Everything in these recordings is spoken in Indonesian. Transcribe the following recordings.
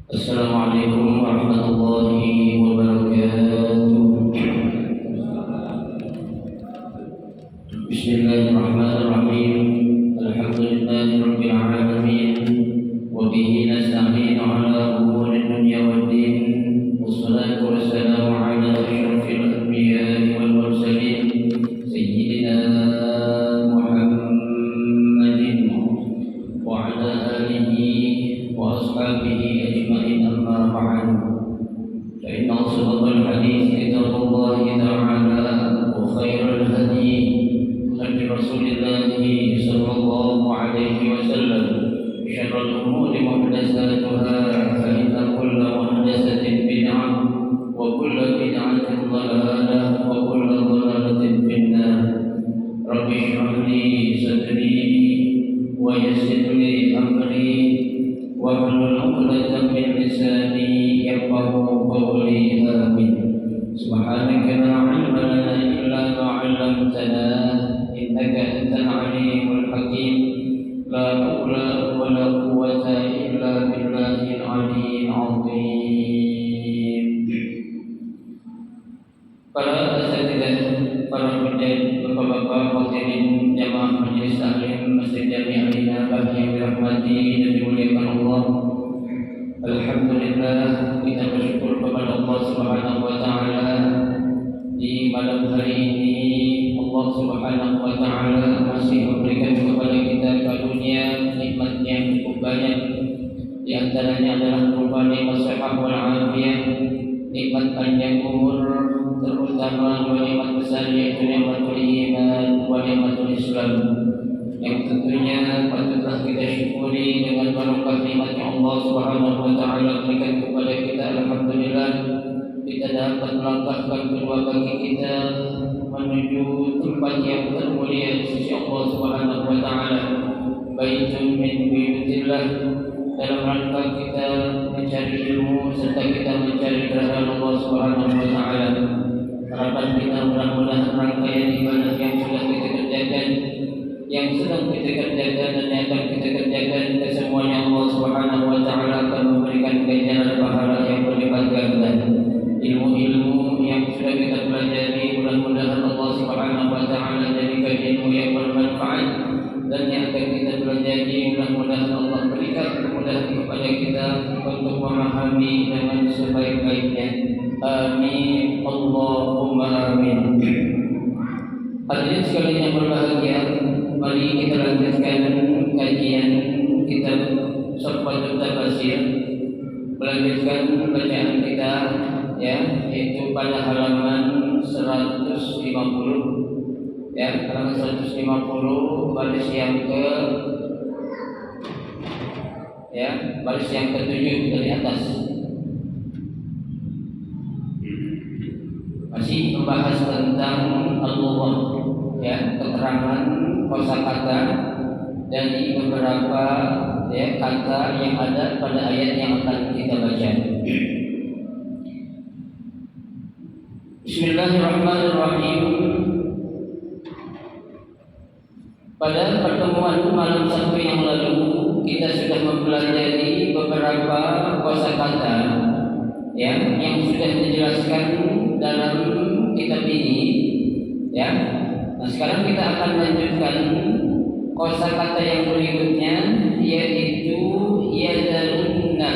Assalamualaikum warahmatullahi wabarakatuh. Bismillahirrahmanirrahim. Alhamdulillahirabbil alamin. Wa bihi nasta'inu ala umuri dunya waddin. Wassalatu wassalamu ala asyrafil anbiya'i wal mursalin sayyidina Muhammadin wa ala alihi wa ashabihi ajma'in, amma ba'du. Fa inna asdaqal hadits kitabullahi ta'ala wa khairal hadi hadi Rasulillah sallallahu alaihi wasallam. Syarrul umuri muhdatsatuha, fa inna kulla muhdatsatin bid'ah wa kulla bid'atin dhalalah wa kulla dhalalatin finnar. Rabbi shrah li sadri wa yassir li amri wahlul 'uqdatam min lisani yafqahu qawli. Amin. Subhanaka la 'ilma lana illa ma 'allamtana innaka antal 'alimul hakim. La haula wa la quwwata illa billahil 'aliyyil 'azim. Para asatidzah, para pendidik, bapak-bapak, hadirin jamaah majelis taklim Masjid Jami' Al-Inabah yang dirahmati dan dimuliakan Allah. Alhamdulillah, kita bersyukur kepada Allah Subhanahu wa taala. Di malam hari ini Allah Subhanahu wa taala masih memberikan kepada kita karunia nikmat yang cukup banyak. Di antaranya adalah berupa nikmat sehat wal afiyah, nikmat panjang umur, terutama dua nikmat besar yaitu nikmatul iman wa nikmatul Islam, yang tentunya patutlah kita syukuri dengan barokah nikmat yang Allah Subhanahu wa taala berikan kepada kita. Alhamdulillah, kita dapat melangkahkan kedua kaki kita menuju tempat yang termulia di sisi Allah Subhanahu wa taala, baitun min buyutillah, dalam rangka kita mencari ilmu serta kita mencari kehadiran Allah Subhanahu wa taala. Harapan kita mudah-mudahan rangkaian ibadah yang sudah kita kerjakan, yang sedang kita kerjakan dan yang akan kita kerjakan, kesemuanya Allah Subhanahu wa taala akan memberikan ganjaran pahala yang berlipat ganda. Ilmu-ilmu yang sudah kita pelajari mudah-mudahan Allah Subhanahu wa taala jadikan ilmu yang bermanfaat, dan yang akan kita pelajari mudah-mudahan Allah berikan kemudahan kepada kita untuk memahami dengan sebaik-baiknya. Amin, Allahumma amin. Hadirin sekalian yang berbahagia, mari kita lanjutkan kajian kitab Safwatul Tafsir, melanjutkan bacaan kita yaitu pada halaman 150 halaman 150 baris yang baris yang ke-7 dari atas. Masih membahas tentang al-lughah, keterangan kosakata dari beberapa kata yang ada pada ayat yang akan kita baca. Bismillahirrahmanirrahim. Pada pertemuan malam Sabtu yang lalu kita sudah mempelajari beberapa kosakata yang sudah dijelaskan dalam kitab ini. Nah, sekarang kita akan lanjutkan kosakata yang berikutnya, yaitu yadalunna.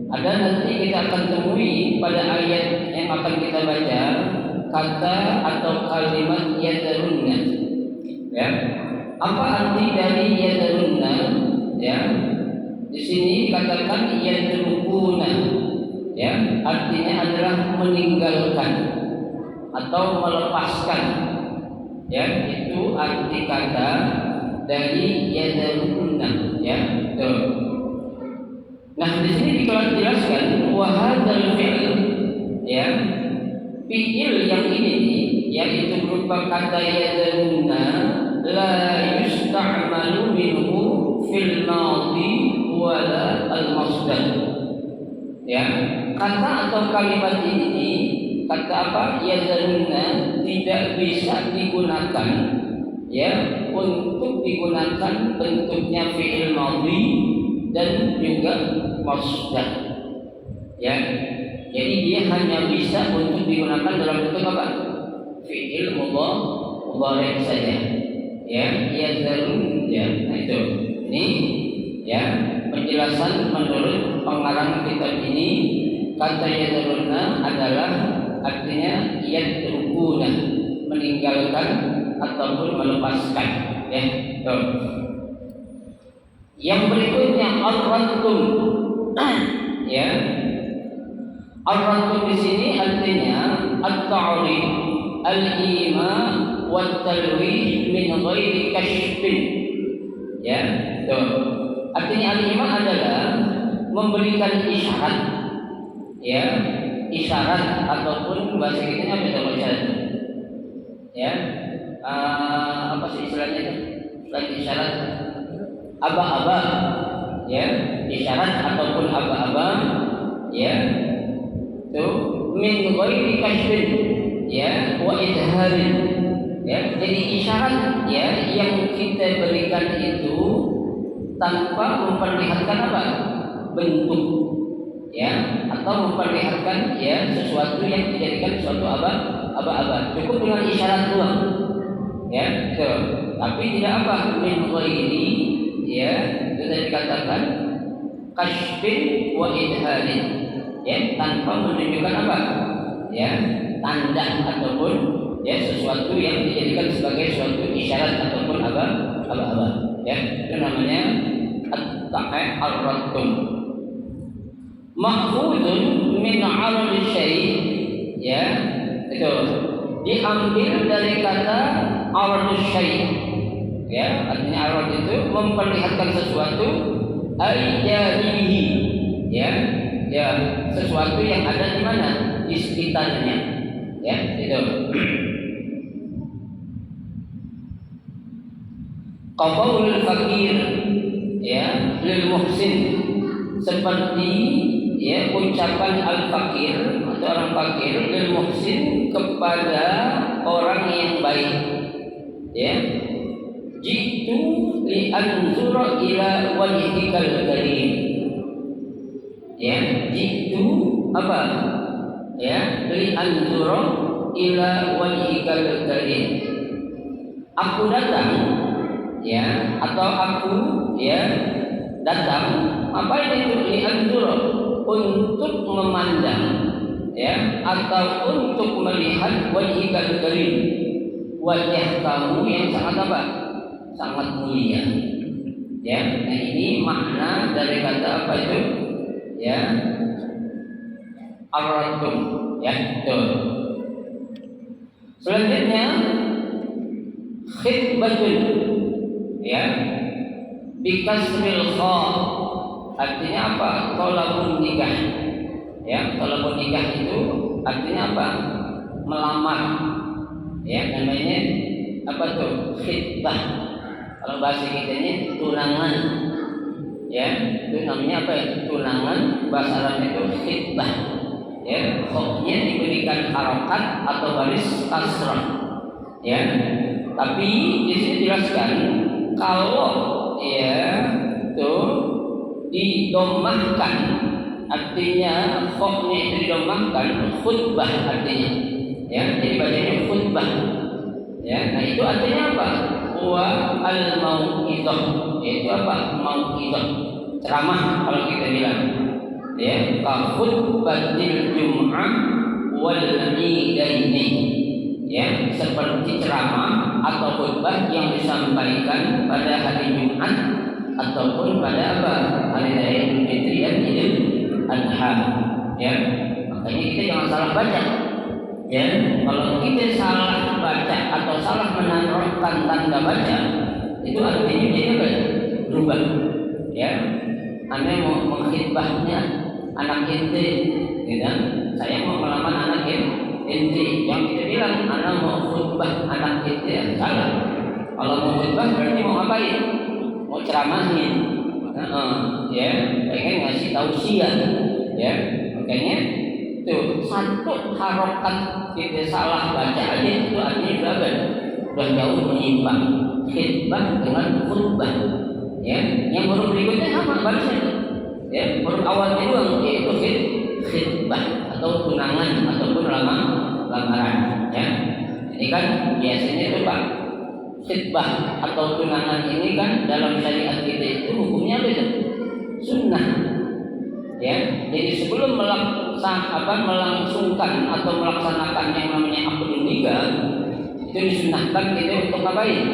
Ada nanti kita akan temui pada ayat yang akan kita baca kata atau kalimat yadalunna. Apa arti dari yadalunna? Di sini katakan yadrukuna. Artinya adalah meninggalkan atau melepaskan. Itu arti kata dari yadalunna. Nah, di sini dijelaskan wahadal fi'il, fi'il yang ini yaitu berupa kata yadalunna la yusta'malu minhu fil madhi wala al-masdar. Kata atau kalimat ini, kata apa? Yadalunna tidak bisa digunakan untuk digunakan bentuknya fi'il madhi dan juga masdar. Ya. Jadi dia hanya bisa untuk digunakan dalam bentuk apa? Fi'il mudhari saja. Ya, yazarun ya. Nah itu. Ini ya penjelasan menurut pengarang kitab ini, kata yazaruna adalah artinya yatrukuna, meninggalkan ataupun melepaskan. Ya. Tuh. Yang berikutnya ar-raddun. Ya. Ar-raddun di sini artinya at-ta'rif, al-ima wa talwih min ghairi kashfin. Ya, tuh. Artinya al-ima adalah memberikan isyarat. Ya, isyarat ataupun bahasa kita apa itu isyarat? Ya. Apa sih istilahnya itu? Selain isyarat aba-aba. Ya, isyarat ataupun aba-aba. Ya. Tuh min ghairi kashfin ya wa idharin ya, jadi isyarat ya yang kita berikan itu tanpa memperlihatkan apa bentuk ya, atau memperlihatkan ya sesuatu yang dijadikan suatu aba-aba, cukup dengan isyarat doang ya itu. Tapi tidak apa min ghairi ya, sudah dikatakan kashfin wa idharin ya, tanpa menunjukkan apa ya tanda ataupun ya sesuatu yang dijadikan sebagai suatu isyarat ataupun aba-aba ya, itu namanya at-ta'i ar-raddun. Ma'khudun min 'arad syai' ya, itu diambil dari kata 'arad syai' ya, artinya 'arad itu memperlihatkan sesuatu ay-jarihi ya, ya sesuatu yang ada di mana, di sekitarnya ya itu. Qaulul fakir ya lil muhsin, seperti ya ucapan al fakir atau orang fakir lil muhsin kepada orang yang baik ya, jitu li anzura ila wajhikal karim ya, jitu apa ya, li anzura ila wajhikal karim, aku datang ya, atau aku ya datang, apa itu li anzura, untuk memandang ya, atau untuk melihat wajhikal karim, wajah kamu yang sangat apa, sangat mulia ya. Nah ini makna dari kata apa itu ya ar-raddun ya betul. Selanjutnya khitbatun ya bikasril kha, artinya apa, tolabun nikah ya, tolabun nikah itu artinya apa, melamar ya, namanya apa tuh khitbah, kalau bahasa kita ini tunangan ya, itu namanya apa ya, tunangan, bahasa Arabnya itu khitbah ya, khoknya diberikan harokat atau baris kasrah ya. Tapi di sini jelaskan kalau ya tuh didomahkan, artinya khoknya itu didomahkan, khutbah artinya ya, jadi bacanya khutbah ya. Nah itu artinya apa, wa al mau'izah, yaitu apa, mau'izah, ceramah kalau kita bilang ya, ka khutbatil jum'ah wal idaini ya, seperti ceramah atau khutbah yang disampaikan pada hari Jumat ataupun pada apa, hari raya Idul Fitri dan Idul Adha ya. Makanya kita jangan salah baca ya, kalau kita salah baca atau salah menaruhkan tanda baca, itu artinya jadi apa, berubah ya. Anda mau mengkhitbahnya anak ente gitu, saya mau melamar anak ente, yang kita bilang anak mau khutbah anak ente, salah. Kalau mau khutbah berarti mau ngapain, mau ceramahnya ya, pengen ngasih tausiah ya. Makanya tuh satu harokat kita salah baca aja itu artinya berapa, udah jauh menyimpang khitbah dengan khutbah ya. Yang baru berikutnya sama balasnya. Ya, huruf awalnya doang yaitu khitbah atau tunangan ataupun lamaran. Ya, ini kan biasanya itu Pak, khitbah atau tunangan ini kan dalam syariat kita itu hukumnya apa itu? Sunnah. Ya, jadi sebelum melangsungkan atau melaksanakan yang namanya akad nikah itu disunahkan kita untuk ngapain?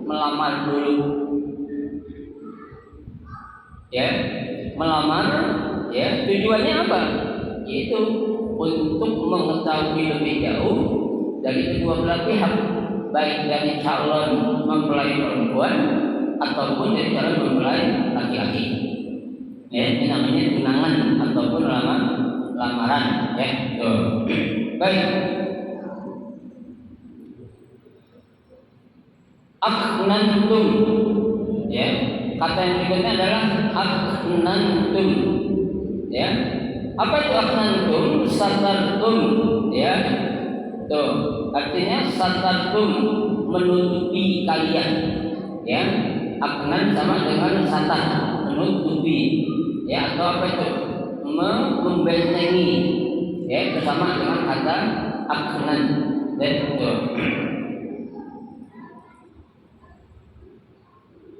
Melamar dulu. Ya, melamar, ya tujuannya apa? Yaitu untuk mengetahui lebih jauh dari kedua belah pihak, baik dari calon mempelai perempuan ataupun dari calon mempelai laki-laki. Ya, ini namanya tunangan ataupun lamaran. Ya, tuh. Baik. Aknantum. Ya. Kata yang berikutnya adalah aknantum. Ya. Apa itu aknantum? Satartum. Ya. Tuh, artinya satartum, menutupi kalian. Ya. Aknan sama dengan satar, menutupi. Ya, atau apa itu? Membentengi. Ya, itu sama dengan kata aknan. Tuh.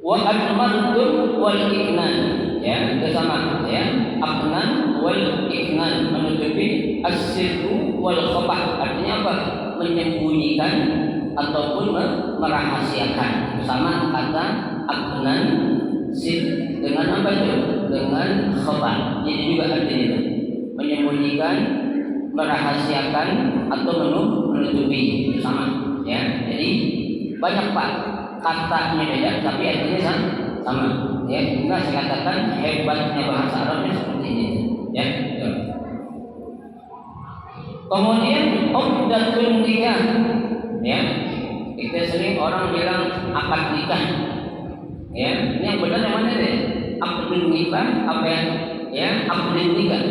Wa akmantum wal iknan, ya itu sama ya, aknan wal iknan, menutupi as-sirru wal khabah, artinya apa? Menyembunyikan ataupun merahasiakan. Sama kata aknan sir dengan apa itu? Dengan khabah. Jadi juga artinya itu menyembunyikan, merahasiakan atau menutupi, sama ya. Jadi banyak Pak, katanya beda tapi artinya sama. Ya, enggak saya katakan hebatnya bahasa Arabnya seperti ini. Ya. Kemudian uqdatun nikah. Ya. Kita sering orang bilang akad nikah. Ya, ini yang benar yang mana deh? Akdun nikah apa ya? Akdun nikah.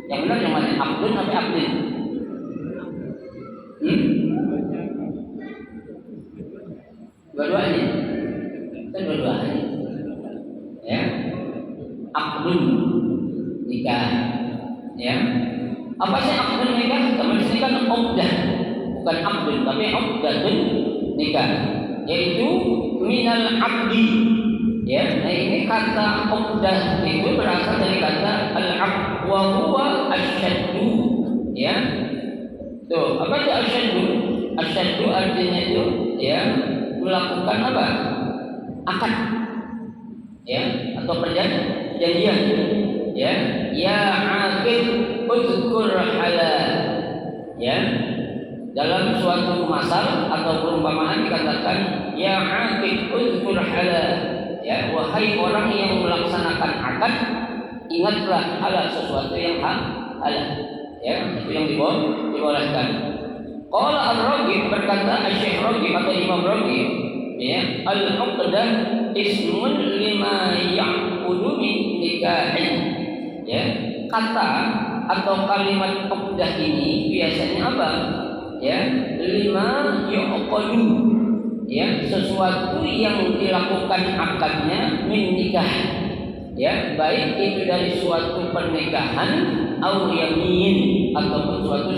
Yang benar yang mana? Akdun apa akdun? Dua-duanya. Dua-duanya. Ya. Akdun nikah. Ya. Apa sih akdun nikah? Teman sini kan uqdah. Bukan akdun tapi uqdatun nikah. Yaitu minal abdi. Ya. Nah ini kata uqdah itu berasal dari kata al-'aqd wa huwa asyaddu. Ya. Tuh, apa itu asyaddu? Asyaddu artinya itu ya melakukan apa? Akad, ya, atau perjanjian, ya, ya aqid uzkur halal, ya, dalam suatu masal atau perumpamaan dikatakan ya aqid uzkur halal, ya, wahai orang yang melaksanakan akad, ingatlah halal, sesuatu yang halal, ya, itu yang dibolehkan. Qala Ar-Raghib, berkata Syekh Raghib atau Imam Raghib, ya, al-uqdah ismun lima ya'qudu min nikahin. Ya, kata atau kalimat uqdah ini biasanya apa? Ya, lima ya'qudu. Ya, sesuatu yang dilakukan akadnya min nikah. Ya, baik itu dari suatu pernikahan atau yamin ataupun suatu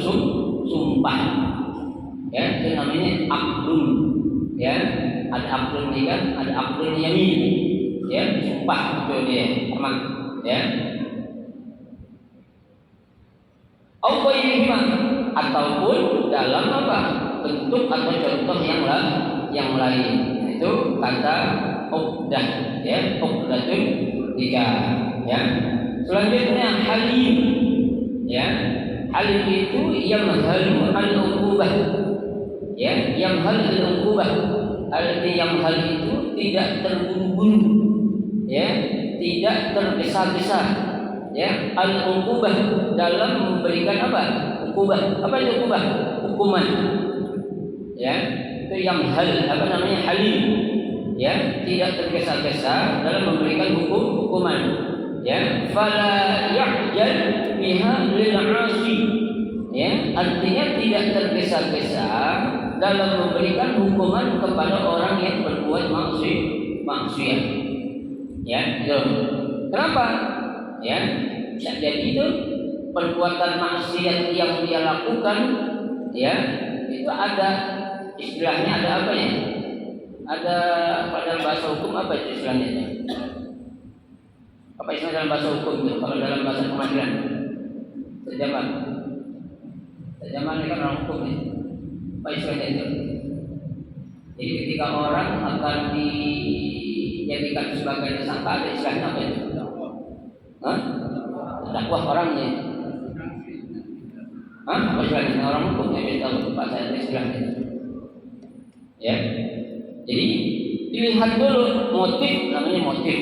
sumpah. Ya, itu namanya akdun. Ya, ada akdun nikah, ada akdun yamin. Ya, sumpah itu dia, sama. Ya. Ataupun dalam apa? Bentuk atau contoh yang lain. Itu kata uqdah, ya, uqdatun nikah. Ya. Selanjutnya halim. Ya. Halim itu yamhalu al-uqubah. Ya, yang hal al-uqubah, arti yang hal itu tidak terburu-buru, ya, tidak tergesa-gesa, ya, al-uqubah dalam memberikan apa? Uqubah. Apa itu uqubah? Hukuman. Ya, itu yang hal, apa namanya? Halim. Ya, tidak tergesa-gesa dalam memberikan hukuman. Ya, fala ya'jal biha lil 'asi. Ya, artinya tidak tergesa-gesa dalam memberikan hukuman kepada orang yang berbuat maksiat. Ya, itu. Kenapa? Ya, bisa jadi itu perbuatan maksiat yang dia lakukan, ya, itu ada istilahnya, ada apa ya? Ada pada bahasa hukum apa itu istilahnya? Apa istilah dalam bahasa hukum itu? Kalau dalam bahasa pengadilan, terjemahan. Terjemahan ini kan orang hukum ya. Apa istilahnya itu? Jadi ketika orang akan dijadikan sebagai tersangka, ada istilahnya apa itu? Hah? Dakwah orangnya. Hah? Apa istilahnya? Orang hukumnya dia tahu Pak saya istilahnya. Ya. Jadi dilihat dulu motif, namanya motif.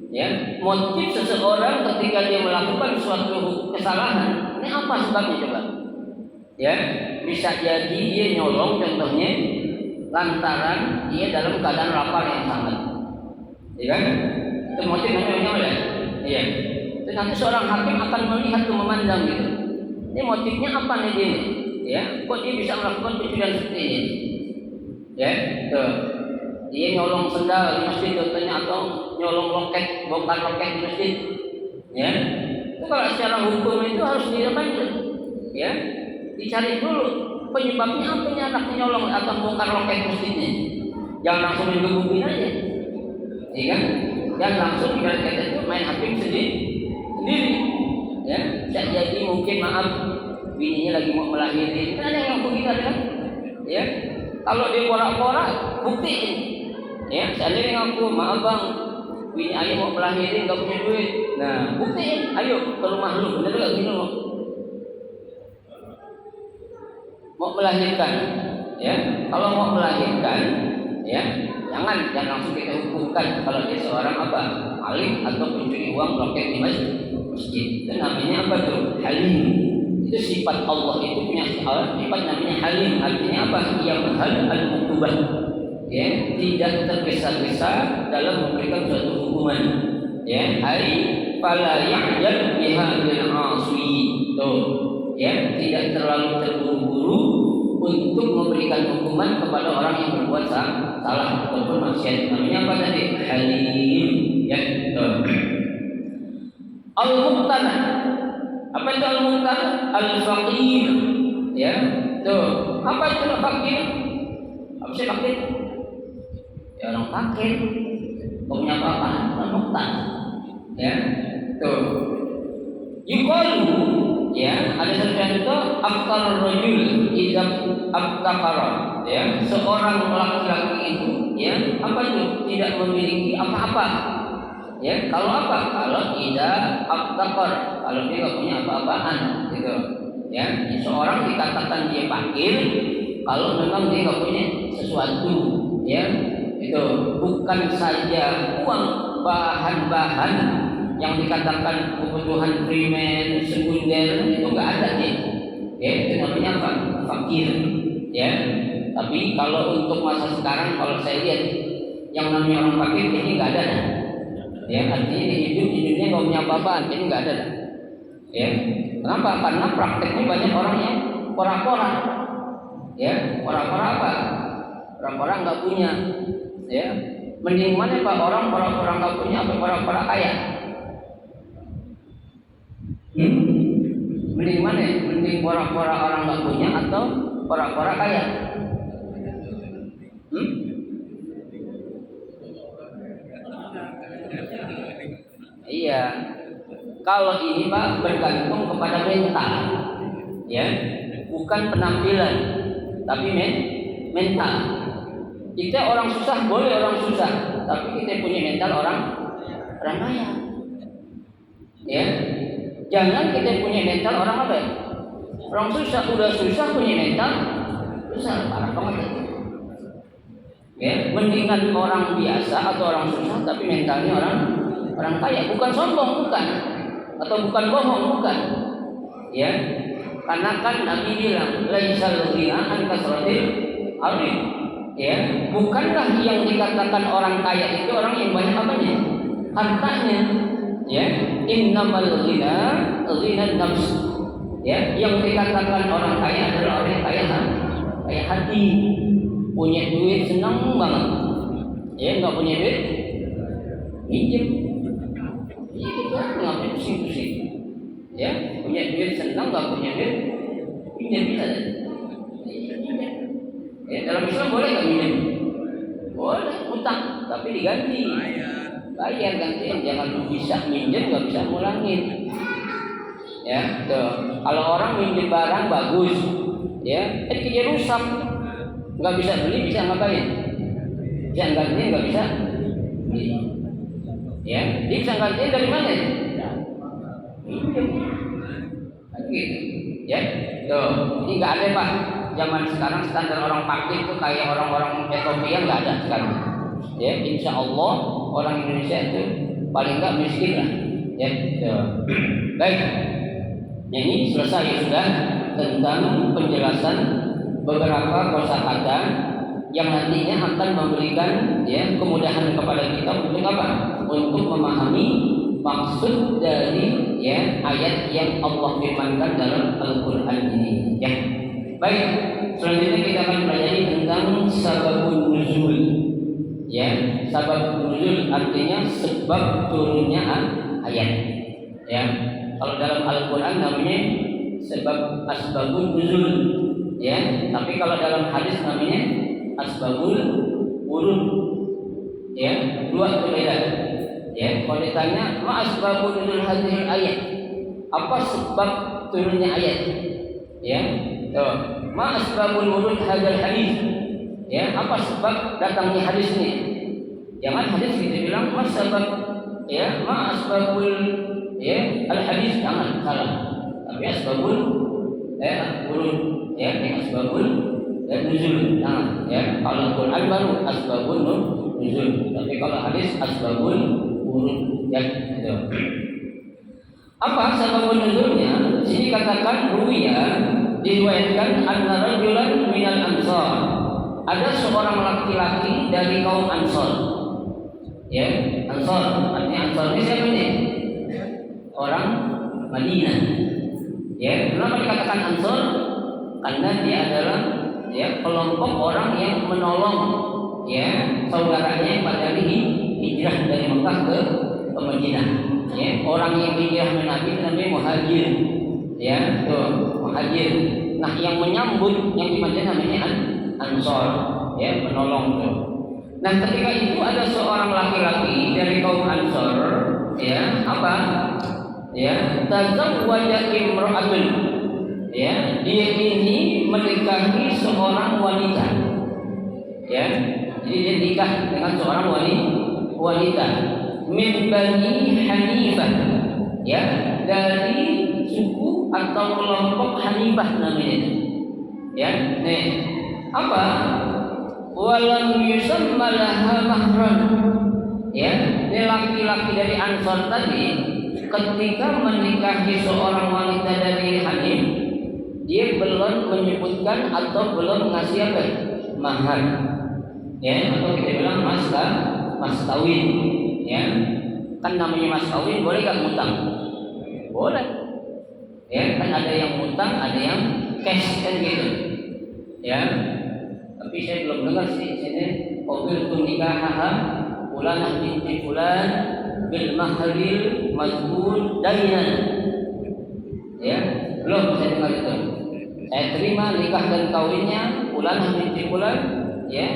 Ya, motif seseorang ketika dia melakukan suatu kesalahan, ini apa sebabnya coba? Ya, bisa jadi dia nyolong contohnya lantaran dia dalam keadaan lapar yang sangat. Ya kan? Itu motif namanya oleh. Iya. Dan nanti seorang hakim akan melihat dan memandang gitu. Ini motifnya apa nih dia? Ya, kok dia bisa melakukan pencurian seperti ini? Ya, tuh. Dia nyolong sendal di masjid contohnya, atau nyolong loket, bongkar loket di masjid. Ya. Itu kalau secara hukum itu harus dilanjut. Ya. Dicari dulu penyebabnya apa nih anaknya nyolong atau bongkar loket masjidnya. Jangan langsung digebukin aja. Iya kan? Dan langsung ibarat itu main hakim sendiri. Ya. Bisa jadi mungkin maaf bininya lagi mau melahirkan. Kan ada yang ngaku gitu kan? Ya. Kalau dia porak-porak, buktiin. Ya, seandainya ngaku, maaf bang, bini ayah mau melahirin, nggak punya duit. Nah, buktiin. Ayo ke rumah lu, bener nggak gini lo? Mau melahirkan, ya. Kalau mau melahirkan, ya, jangan langsung kita hukumkan kalau dia seorang apa, alim atau pencuri uang loket di masjid. Itu namanya apa tuh? Halim. Itu sifat Allah itu punya sifat namanya halim. Artinya apa? Yang hal al-uqubah. Ya, tidak tergesa-gesa dalam memberikan suatu hukuman. Ya, ai fala ya'jal biha bil 'asi. Tuh. Ya, tidak terlalu terburu-buru untuk memberikan hukuman kepada orang yang berbuat salah ataupun maksiat. Namanya apa tadi? Halim. Ya, tuh. Al-muqtana. Apa itu al-muqtana? Al-faqir. Ya, tuh. Apa itu al-faqir? Apa sih fakir? Ya orang fakir, punya apa? Al-muqtana. Ya, tuh. Yuqalu, ya, ada contoh aktar rajul idza abtaqara. Ya, seorang laki-laki itu, ya, apa itu? Tidak memiliki apa-apa. Ya, kalau apa? Kalau idza abtaqar, kalau dia nggak punya apa-apaan, gitu. Ya, seorang dikatakan dia fakir kalau memang dia nggak punya sesuatu, ya, itu bukan saja uang, bahan-bahan yang dikatakan kebutuhan primer, sekunder itu nggak ada nih, ya, itu namanya apa? Fakir, ya. Tapi kalau untuk masa sekarang, kalau saya lihat yang namanya orang fakir ini nggak ada, ya, artinya hidupnya nggak punya apa-apaan, ini nggak ada, ya. Kenapa? Karena prakteknya banyak orang yang pora-pora. Ya, orang-orang apa? Orang-orang nggak punya, ya. Mending mana pak orang nggak punya atau orang-orang kaya? Mending mana? Mending orang-orang orang nggak punya atau orang-orang kaya? Iya. Kalau ini pak bergantung kepada mental, ya, bukan penampilan. Tapi mental. Kita orang susah boleh orang susah, tapi kita punya mental orang kaya. Ya, jangan kita punya mental orang apa? Orang susah, udah susah punya mental susah, parah banget. Ya, mendingan orang biasa atau orang susah tapi mentalnya orang kaya. Bukan sombong, bukan, atau bukan bohong, bukan. Ya. Karena kan Nabi bilang laisal ghina an kasratil arif. Ya, bukankah yang dikatakan orang kaya itu orang yang banyak apanya? Hartanya. Ya, innamal ghina nafs. Ya, yang dikatakan orang kaya adalah orang yang kaya hati. Punya duit senang banget. Ya, nggak punya duit, minjem. Ya gitu, ngapain pusing-pusing? Ya, punya duit senang, nggak punya duit, minjem bisa. Ya, dalam Islam boleh nggak minjem? Boleh, utang, tapi diganti. Bayar gantian, jangan bisa minjem nggak bisa ngulangin. Ya, tuh. Kalau orang minjem barang bagus, ya, dia rusak, nggak bisa beli, bisa ngapain? Bisa gantian, nggak bisa beli. Ya, dia bisa gantian dari mana? Minjem. Gitu. Ya, tuh. Ini nggak ada Pak. Zaman sekarang standar orang fakir itu kayak orang-orang Ethiopia nggak ada sekarang. Ya, insya Allah orang Indonesia itu paling nggak miskin lah. Ya, tuh. Baik. Ini selesai sudah tentang penjelasan beberapa kosakata yang nantinya akan memberikan ya kemudahan kepada kita untuk apa? Untuk memahami maksud dari ya ayat yang Allah firmankan dalam Al-Qur'an ini. Ya. Baik, selanjutnya kita akan pelajari tentang sababun nuzul. Ya, sabab nuzul artinya sebab turunnya ayat. Ya. Kalau dalam Al-Qur'an namanya sebab asbabun nuzul. Ya, tapi kalau dalam hadis namanya asbabul wurud. Ya, dua berbeda. Ya, kalau ditanya ma asbabun nuzul hadhihi ayat? Apa sebab turunnya ayat? Ya. Tuh, ma asbabul wurud hadzal hadis. Ya, apa sebab datangnya hadis ini? Jangan hadis kita bilang ma sebab ya, ma asbabul ya al hadis, jangan salah. Tapi asbabul wurud ya, ini asbabul nuzul. Jangan ya. Kalau Quran baru asbabun nuzul. Tapi kalau hadis asbabul wurud ya gitu. Apa sababun nuzulnya? Sini katakan ruwiya, diriwayatkan anna rajulan minal ansar. Ada seorang laki-laki dari kaum Ansor. Ya, Ansor. Artinya Ansor ini siapa ini? Orang Madinah. Ya, kenapa dikatakan Ansor? Karena dia adalah ya kelompok orang yang menolong ya saudaranya yang pada hijrah dari Mekah ke Madinah. Ya, orang yang hijrah Nabi namanya muhajir. Ya, tuh muhajir. Nah, yang menyambut yang di Madinah namanya Ansor, ya, menolong tuh. Nah, ketika itu ada seorang laki-laki dari kaum Ansor, ya, apa? Ya, tazawwaja imra'atun. Ya, dia ini menikahi seorang wanita. Ya, jadi dia nikah dengan seorang wanita min Bani Hanifah. Ya, dari suku atau kelompok Hanifah namanya. Ya, nih apa? Walam yusamma laha mahran. Ya, ini laki-laki dari Ansor tadi ketika menikahi seorang wanita dari Hanif, dia belum menyebutkan atau belum ngasih apa? Mahar. Ya, atau kita bilang mas kawin. Ya, kan namanya mas kawin, boleh gak ngutang? Boleh. Ya, kan ada yang ngutang, ada yang cash kan gitu. Ya, tapi saya belum dengar sih sini qabil tu nikahaha fulanah binti fulan bil mahril mazkur dainan. Ya, belum saya dengar itu. Saya terima nikah dan kawinnya fulanah binti fulan ya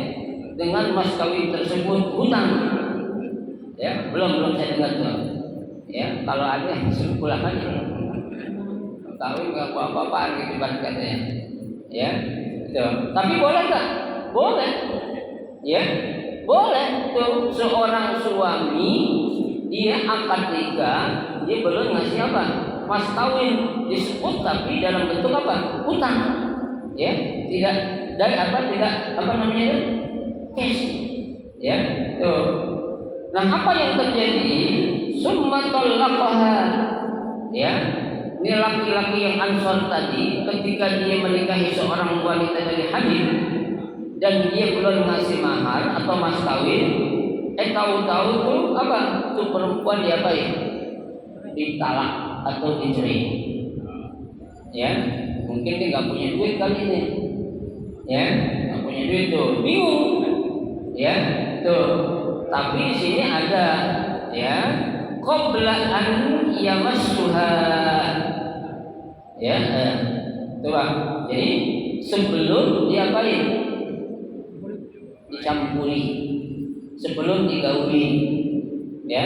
dengan mas kawin tersebut hutang. Ya, belum saya dengar tuh. Ya, kalau ada suruh pulang aja. Kawin nggak apa-apaan gitu kan katanya. Ya, gitu. Tapi boleh nggak? Boleh. Ya, boleh tuh seorang suami dia akad nikah, dia belum ngasih apa? Mas kawin disebut tapi dalam bentuk apa? Utang. Ya, tidak dari apa? Tidak apa namanya? Cash. Ya, tuh. Nah, apa yang terjadi? Summa talaqaha. Ya, ini laki-laki yang Ansor tadi ketika dia menikahi seorang wanita dari Hanif dan dia belum ngasih mahar atau mas kawin, tahu-tahu tuh apa? Tuh perempuan dia apa ya? Ditalak atau dicerai. Ya, mungkin dia nggak punya duit kali ini. Ya, nggak punya duit tuh, bingung. Ya, Tuh. Tapi di sini ada ya qabla an yamassuha. Ya, coba. Jadi sebelum diapain? Dicampuri. Sebelum digauli. Ya.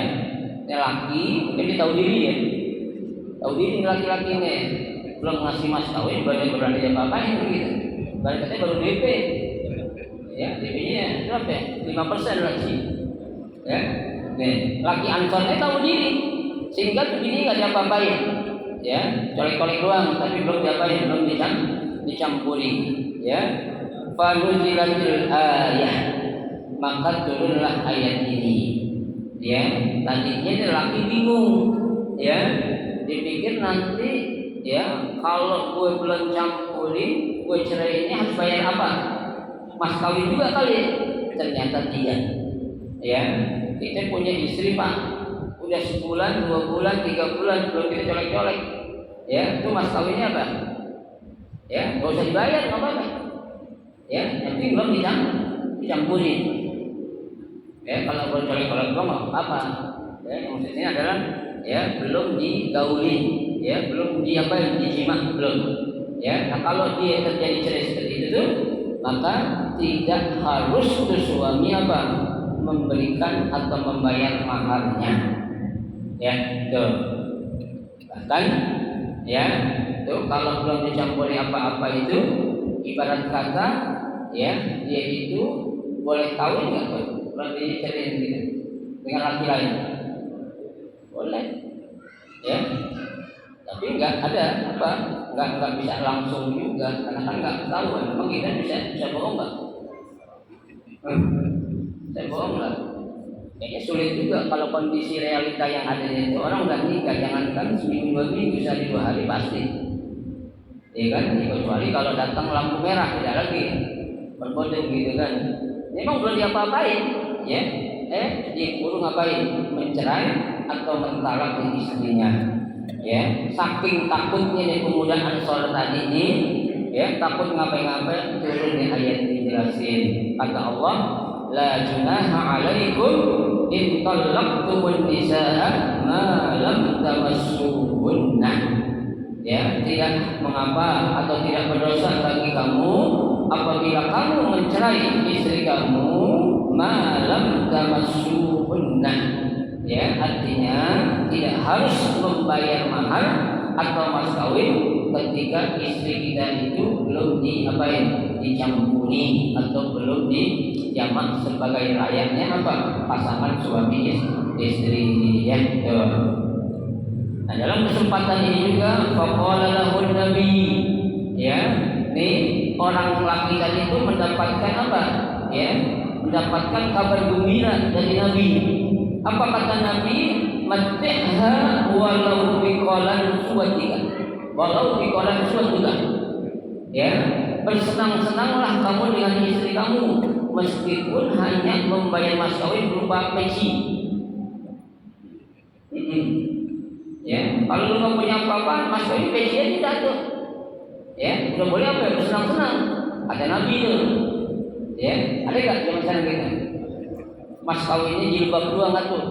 Ini laki, mungkin dia tahu diri ya. Tahu diri laki-laki ini belum ngasih mas kawin, baru berani apa-apain gitu. Katanya baru DP. Ya, DP-nya berapa ya? 5% lagi. Ya. Nih, laki ansornya tahu diri. Sehingga tuh bini enggak diapa-apain. Ya, colek-colek doang tapi belum diapain, belum dicampuri. Ya. Fanuzilatil ayah. Maka turunlah ayat ini. Ya, tadinya ini laki bingung. Ya, dipikir nanti ya kalau gue belum campurin, gue cerai ini harus bayar apa? Mas kawin juga kali. Ternyata tidak. Ya, kita punya istri Pak, udah sebulan, 2 bulan, 3 bulan belum kita colek-colek. Ya, itu mas kawinnya apa? Ya, nggak usah dibayar, nggak apa-apa. Ya, yang penting belum dicampurin. Ya, kalau belum colek-colek belum apa? Ya, maksudnya adalah ya belum digauli, ya belum dijima belum. Ya, nah kalau dia terjadi cerai seperti itu tuh, maka tidak harus tuh suami apa? Memberikan atau membayar maharnya. Ya, tuh. Bahkan ya, tuh kalau belum dicampuri apa-apa itu ibarat kata ya, dia itu boleh kawin enggak tuh? Kalau diceritain gitu dengan laki lain. Boleh. Ya. Tapi enggak ada apa? Enggak bisa langsung juga karena kan enggak ketahuan. Memang kita bisa bohong enggak? Saya bohong lah. Kayaknya sulit juga kalau kondisi realita yang ada itu orang udah nikah, jangankan seminggu 2 minggu, sehari 2 hari pasti. Ya kan? Kecuali kalau datang lampu merah tidak lagi berbodong gitu kan. Memang belum diapa-apain, ya. Disuruh ngapain? Mencerai atau mentalak istrinya. Ya, saking takutnya nih pemuda Ansor tadi ini, ya takut ngapain-ngapain turun di ayat dijelasin. Kata Allah, la junaha alaikum in talaqtumun nisaa ma lam tamassuhunna. Ya, tidak mengapa atau tidak berdosa bagi kamu apabila kamu mencerai istri kamu ma lam tamassuhunna. Ya, artinya tidak harus membayar mahar atau mas kawin ketika istri kita itu belum dicampuri atau belum dijamak sebagai layaknya apa? Pasangan suami istri ya. Nah, dalam kesempatan ini juga faqala lahun nabi ya, nih orang laki tadi itu mendapatkan apa? Ya, mendapatkan kabar gembira dari Nabi. Apa kata Nabi? Matihha walau biqalan suwatika. Walau biqalan suwatika. Ya, bersenang-senanglah kamu dengan istri kamu meskipun hanya membayar mas kawin berupa peci. Ya, kalau lu nggak punya apa-apa, mas kawin peci aja tidak tuh. Ya, udah boleh apa? Bersenang-senang. Ada Nabi tuh. Ya, ada nggak zaman sekarang kita? Mas kawinnya jilbab doang nggak tuh?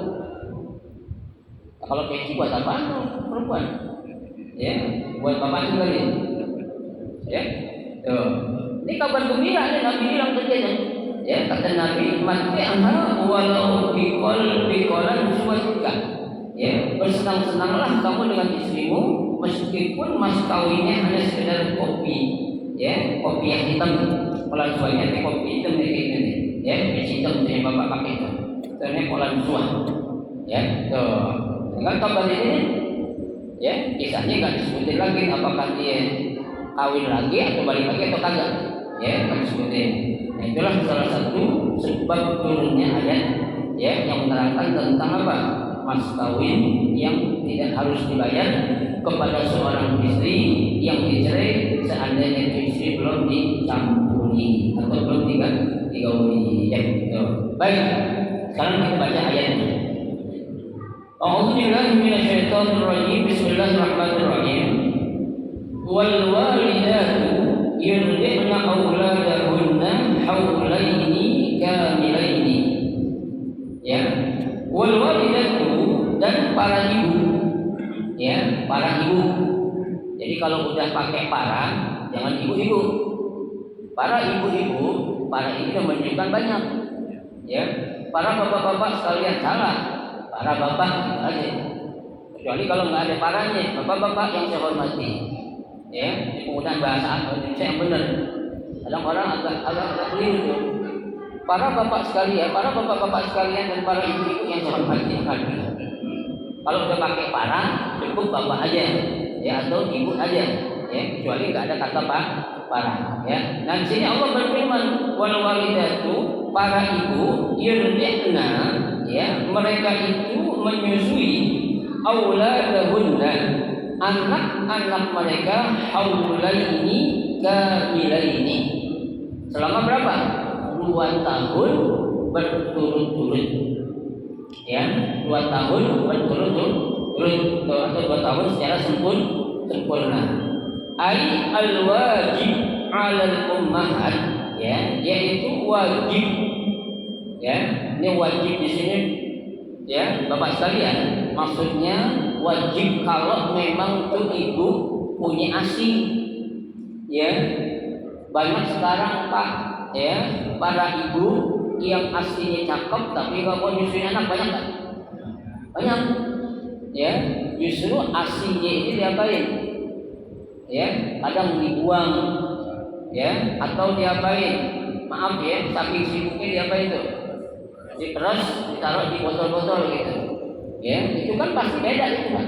Kalau peci buat apa tuh perempuan? Ya, buat bapak juga nih. Ya, tuh. Ini kabar gembira nih Nabi bilang terjadi. Ya, kata Nabi, matihha walau biqalan suwatika. Ya, bersenang-senanglah kamu dengan istrimu meskipun mas kawinnya hanya sekedar kopi. Ya, kopi yang hitam. Kalau suaminya kopi hitam kayak gini. Ya, peci hitam yang bapak pakai itu. Ternyata pola suah. Ya, tuh. Dengan kabar ini, ya kisahnya nggak disebutin lagi apakah dia kawin lagi atau balik lagi atau kagak. Ya, nggak disebutin. Nah, itulah salah satu sebab turunnya ayat ya yang menerangkan tentang apa? Mas kawin yang tidak harus dibayar kepada seorang istri yang dicerai seandainya itu istri belum dicampuri atau belum digauli. Ya, baik. Sekarang kita baca ayatnya. A'udzubillahi minasyaitonir rajim. Bismillahirrahmanirrahim. Wal walidatu yurdi'na auladahunna haulaini kamilaini ibu. Jadi kalau udah pakai para, jangan ibu-ibu. Para ibu-ibu, para ini menunjukkan banyak. Ya, para bapak-bapak sekalian salah. Para bapak aja. Kecuali kalau nggak ada paranya, bapak-bapak yang saya hormati. Ya, penggunaan bahasa Indonesia yang benar. Kadang orang agak keliru. Para bapak sekalian, para bapak-bapak sekalian dan para ibu-ibu yang saya hormati. Kalau udah pakai para, cukup bapak aja, ya atau ibu aja, ya kecuali nggak ada kata para, ya. Nah di sini Allah berfirman, wal walidatu, para ibu yurdi'na, ya mereka itu menyusui auladahunna, anak-anak mereka haulaini kamilaini. Selama berapa? 2 tahun berturut-turut. Ya, 2 tahun berturut-turut atau 2 tahun secara sempurna. Ai al-wajib 'alal ummahat, ya, yaitu wajib. Ya, ini wajib di sini ya, Bapak sekalian, maksudnya wajib kalau memang tuh ibu punya ASI. Ya. Banyak sekarang Pak, ya, para ibu yang aslinya cakep tapi kalau nyusuin anak banyak kan? Banyak. Ya, justru aslinya ini diapain? Ya, kadang dibuang. Ya, atau diapain? Maaf ya, saking sibuknya diapain tuh? Diperas, ditaruh di botol-botol gitu. Ya, itu kan pasti beda itu kan.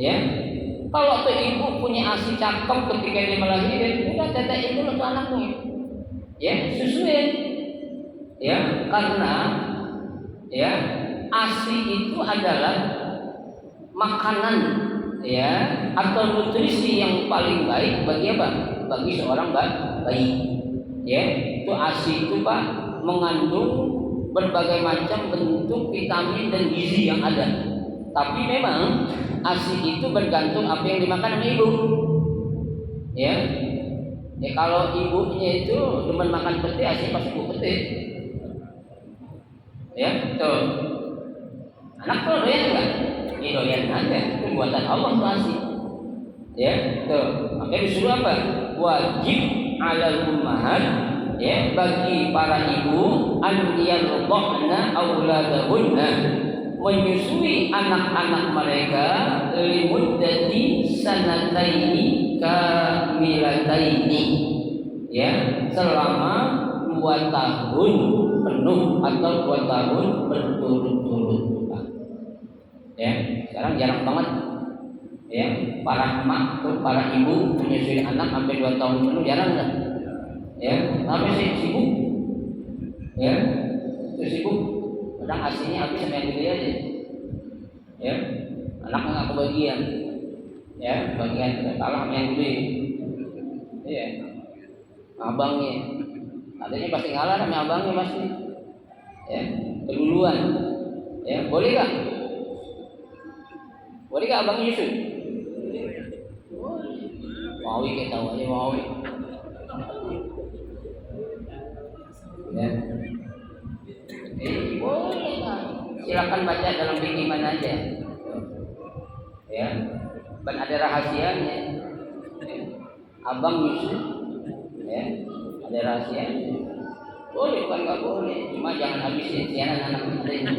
Ya. Kalau tuh ibu punya ASI cakep ketika dia melahirkan, udah tetein dulu tuh anaknya. Ya, susuin. Ya, karena ya ASI itu adalah makanan ya atau nutrisi yang paling baik bagi apa? Bagi seorang bayi. Ya, itu ASI itu Pak mengandung berbagai macam bentuk vitamin dan gizi yang ada. Tapi memang ASI itu bergantung apa yang dimakan oleh ibu. Ya. Ya kalau ibunya itu demen makan pete, ASI pasti ibu pete. Ya, tuh. Anak tuh doyan enggak? Ini doyan aja. Itu buatan Allah tuh ASI. Ya, tuh. Makanya disuruh apa? Wajib 'alal ummahat, ya, bagi para ibu an yardhana auladahunna, menyusui anak-anak mereka limuddati sanataini kamilataini, ya selama 2 tahun penuh atau 2 tahun berturut-turut. Ya, sekarang jarang banget ya para emak atau para ibu menyusui anak sampai 2 tahun penuh, jarang kan? Ya, tapi sibuk. Ya, sibuk. Kadang aslinya habis sama yang gede aja. Ya, anaknya nggak kebagian. Ya, bagian kalah sama yang gede. Iya, abangnya. Adanya pasti ngalah sama abangnya pasti. Ya, keduluan. Ya, boleh nggak? Boleh nggak abangnya nyusul? Mau kita tahu aja mau. Ya. Boleh kan? Silakan baca dalam fikih mana aja. Ya, dan ada rahasianya. Ya. Abang nyusul, ya, ada rahasianya. Boleh bukan nggak boleh, cuma jangan habisin siaran anak kita ini.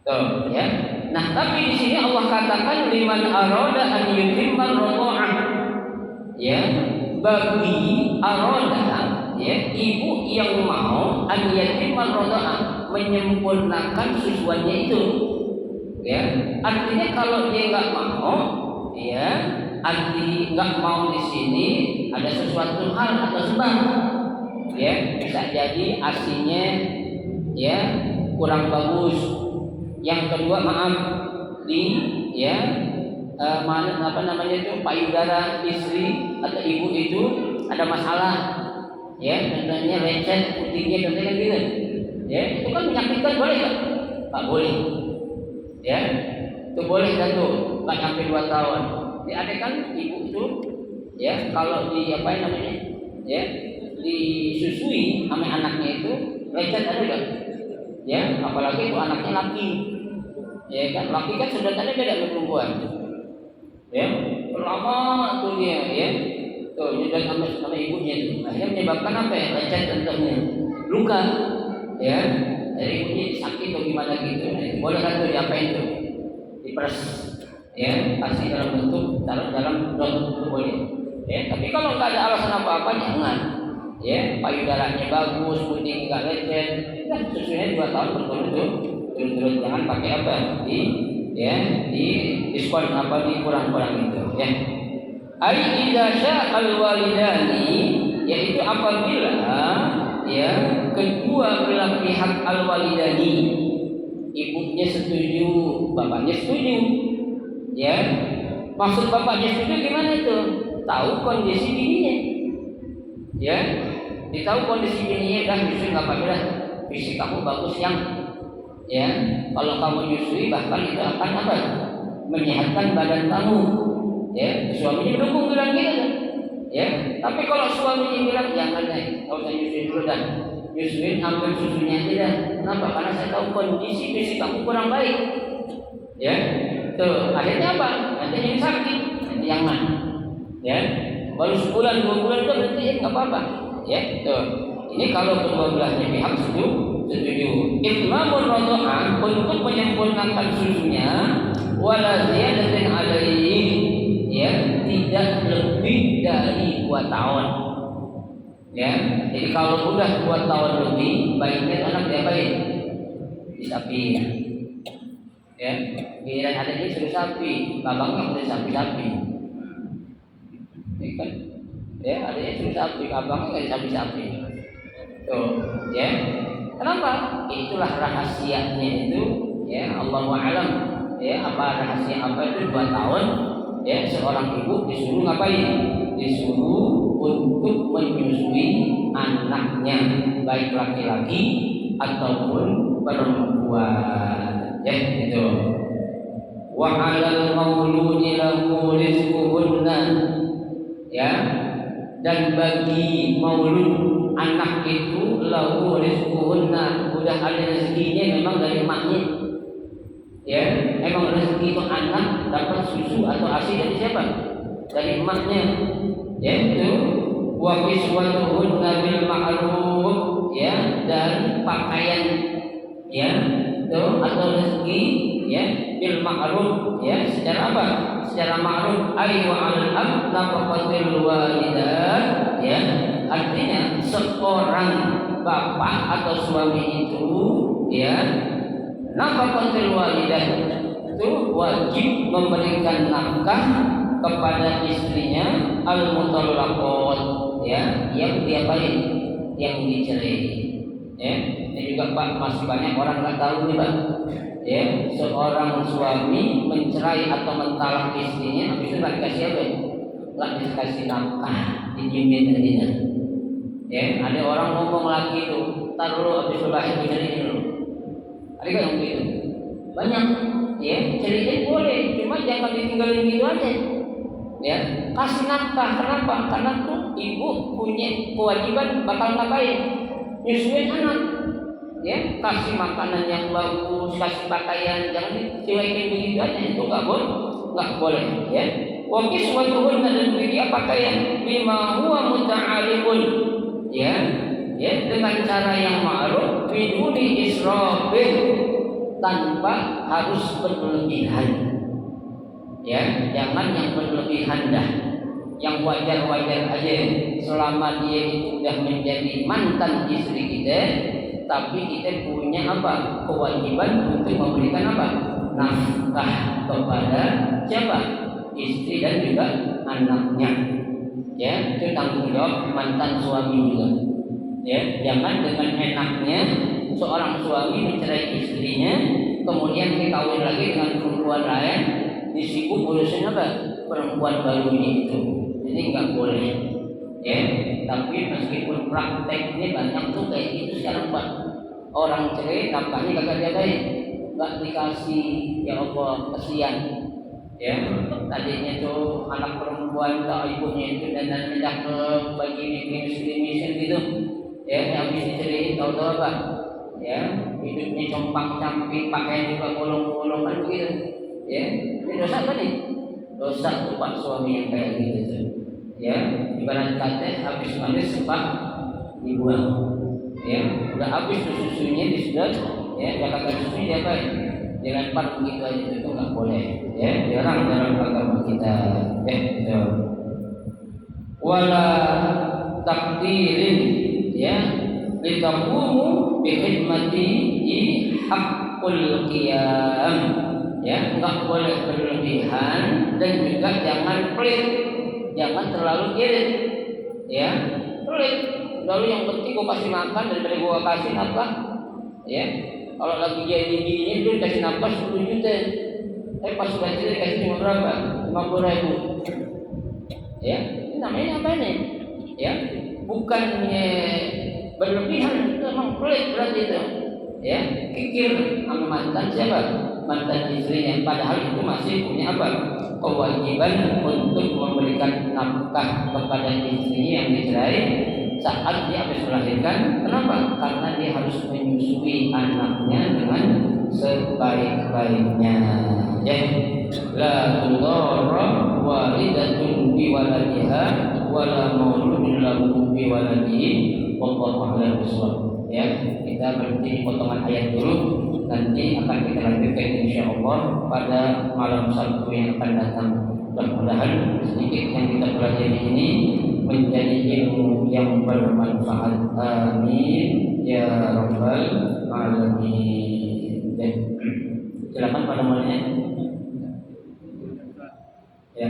Tuh, ya. Nah, tapi di sini Allah katakan liman arada an yutimma ar-radha'ah. Ya, bagi aroda, ya ibu yang mau an yutimma ar-radha'ah, menyempurnakan susuannya itu. Ya, artinya kalau dia nggak mau, ya, arti nggak mau di sini ada sesuatu hal atau sebab. Ya, bisa jadi asinya ya kurang bagus. Yang kedua maaf di ya apa namanya itu payudara istri atau ibu itu ada masalah, ya contohnya lecet putihnya contohnya gitu, ya itu kan menyakitkan, boleh nggak? Tak boleh, ya itu boleh satu nggak sampai 2 tahun. Ya ada kan ibu itu ya kalau di apa namanya ya disusui sama anaknya itu lecet ada nggak? Ya, apalagi itu anaknya laki. Ya kan, laki kan sedotannya beda dengan perempuan. Ya, lama tuh dia, ya. Tuh, nyedot sama ibunya itu. Akhirnya menyebabkan apa ya? Lecet tentunya. Luka. Ya. Jadi ibunya sakit atau gimana gitu. Boleh kan tuh diapain tuh? Diperes. Ya, kasih dalam bentuk taruh dalam dot itu boleh. Ya, tapi kalau nggak ada alasan apa-apa jangan. Ya, payudaranya bagus, putih nggak lecet. Nah, susunya 2 tahun berturut-turut jangan pakai apa? Di diskon apa dikurang-kurang itu, ya. Ai idza sya'al walidani, yaitu apabila ya kedua belah pihak al walidani, ibunya setuju, bapaknya setuju. Ya. Maksud bapaknya setuju gimana itu? Tahu kondisi bininya. Ya. Ditahu kondisi bininya, dah justru enggak apa-apa dah. Fisik kamu bagus yang ya, kalau kamu nyusui bahkan itu akan apa? Menyehatkan badan kamu. Ya, suaminya mendukung bilang gitu. Ya, tapi kalau suaminya bilang jangan deh, kau usah nyusuin dulu dan nyusuin ambil susunya aja dah. Kenapa? Karena saya tahu kondisi fisik kamu kurang baik. Ya, tuh akhirnya apa? Nanti jadi sakit, nanti yang mana? Ya, baru sebulan 2 bulan itu berarti nggak apa-apa. Ya, tuh. Ini kalau kedua belahnya pihak setuju. Itmamul radha'ah untuk menyempurnakan susunya wala ziyadatin alaihi, ya, tidak lebih dari 2 tahun. Ya, jadi kalau udah 2 tahun lebih, baiknya anak diapain? Disapi. Ya, giliran ada ini suruh sapi, babangnya udah sapi-sapi. Ya kan? Ya, adanya suruh sapi, abangnya nggak sapi-sapi. Tuh, ya. Kenapa? Itulah rahasianya itu, ya, Allahu a'lam. Ya, apa rahasia apa itu 2 tahun? Ya, seorang ibu disuruh ngapain? Disuruh untuk menyusui anaknya, baik laki-laki ataupun perempuan. Ya, itu. Wa 'alal mauludi lahu rizquhunna. Ya. Dan bagi maulud anak itu lahu rizquhunna, udah ada rezekinya memang dari emaknya. Ya, emang rezeki itu anak dapat susu atau ASI dari siapa? Dari emaknya. Ya, itu wa kiswatuhunna bil ma'ruf, ya, dan pakaian, ya, itu atau rezeki, ya, bil ma'ruf, ya, secara apa? Secara ma'ruf, ay wa 'alal ab nafaqatul walidat, ya. Artinya seorang bapak atau suami itu, ya, nafaqatul walidat itu wajib memberikan nafkah kepada istrinya al-mutallaqat, ya, yang diapain? Yang dicerai. Ya, ini juga Pak, masih banyak orang nggak tahu nih Pak. Ya, seorang suami mencerai atau mentalak istrinya, habis itu nggak dikasih apa? Nggak dikasih nafkah, dijamin aja. Ya, ada orang ngomong lagi itu, tar lu habis lu lahir ceritain lu. Ada nggak yang begitu? Banyak. Ya, ceritain boleh, cuma jangan ditinggalin gitu aja. Ya, kasih nafkah. Kenapa? Karena tuh ibu punya kewajiban bakal ngapain? Nyusuin anak. Ya, kasih makanan yang bagus, kasih pakaian, jangan dicuekin begitu aja, itu nggak boleh, ya. Wa kiswatuhunna, dan beri pakaian bima huwa muta'alliqun, ya, dengan cara yang ma'ruf biduni israfin, tanpa harus berlebihan. Ya, jangan yang berlebihan dah. Yang wajar-wajar aja, selama dia itu sudah menjadi mantan istri kita, tapi kita punya apa? Kewajiban untuk memberikan apa? Nafkah kepada siapa? Istri dan juga anaknya. Ya, itu tanggung jawab mantan suami juga. Ya, jangan dengan enaknya seorang suami mencerai istrinya, kemudian dikawin lagi dengan perempuan lain, disibuk urusin apa? Perempuan barunya itu. Ini nggak boleh. Ya, tapi meskipun prakteknya banyak tuh kayak gitu sekarang Pak. Orang cerai nafkahnya kagak diapain, nggak dikasih. Ya Allah, kasihan. Ya, tadinya tuh anak perempuan tak ibunya itu dan pindah ke bagi miskin gitu. Ya, habis diceraiin tahu-tahu apa? Ya, hidupnya compang-camping, pakaian juga bolong-bolong kan begitu. Ya, ini dosa kan nih? Dosa tuh pak suami yang kayak gitu tuh. Ya, ibarat kata habis mandi sempat dibuang. Ya, udah habis tuh susunya disedot, ya, jaga susunya dia baik. Jangan part begitu aja itu nggak boleh. Ya, jarang dalam agama kita. Ya, gitu. Wala takdirin, ya, litaqumu bi khidmati haqqul qiyam. Ya, enggak boleh berlebihan dan juga jangan pelit, jangan terlalu irit. Ya, pelit. Lalu yang penting gua kasih makan daripada gua kasih apa? Ya, kalau lagi gini-gini itu kasih nafas 10 juta. Pas sudah jadi kasih cuma berapa? 50.000. Ya, ini namanya apa nih? Ya, bukannya berlebihan, itu memang pelit berarti itu. Ya, kikir sama mantan siapa? Mantan istrinya. Padahal itu masih punya apa? Kewajiban untuk memberikan nafkah kepada istrinya yang dicerai saat dia habis melahirkan. Kenapa? Karena dia harus menyusui anaknya dengan sebaik-baiknya. Ya, la tudarra walidatun bi waladiha wala mauludun lahu bi waladihi wallahu a'lam bishawab. Ya, kita berhenti di potongan ayat dulu. Nanti akan kita lanjutkan insyaallah pada malam Sabtu yang akan datang. Mudah-mudahan sedikit yang kita pelajari ini menjadi ilmu yang bermanfaat. Amin ya rabbal alamin. Silakan pada mulanya. Ya.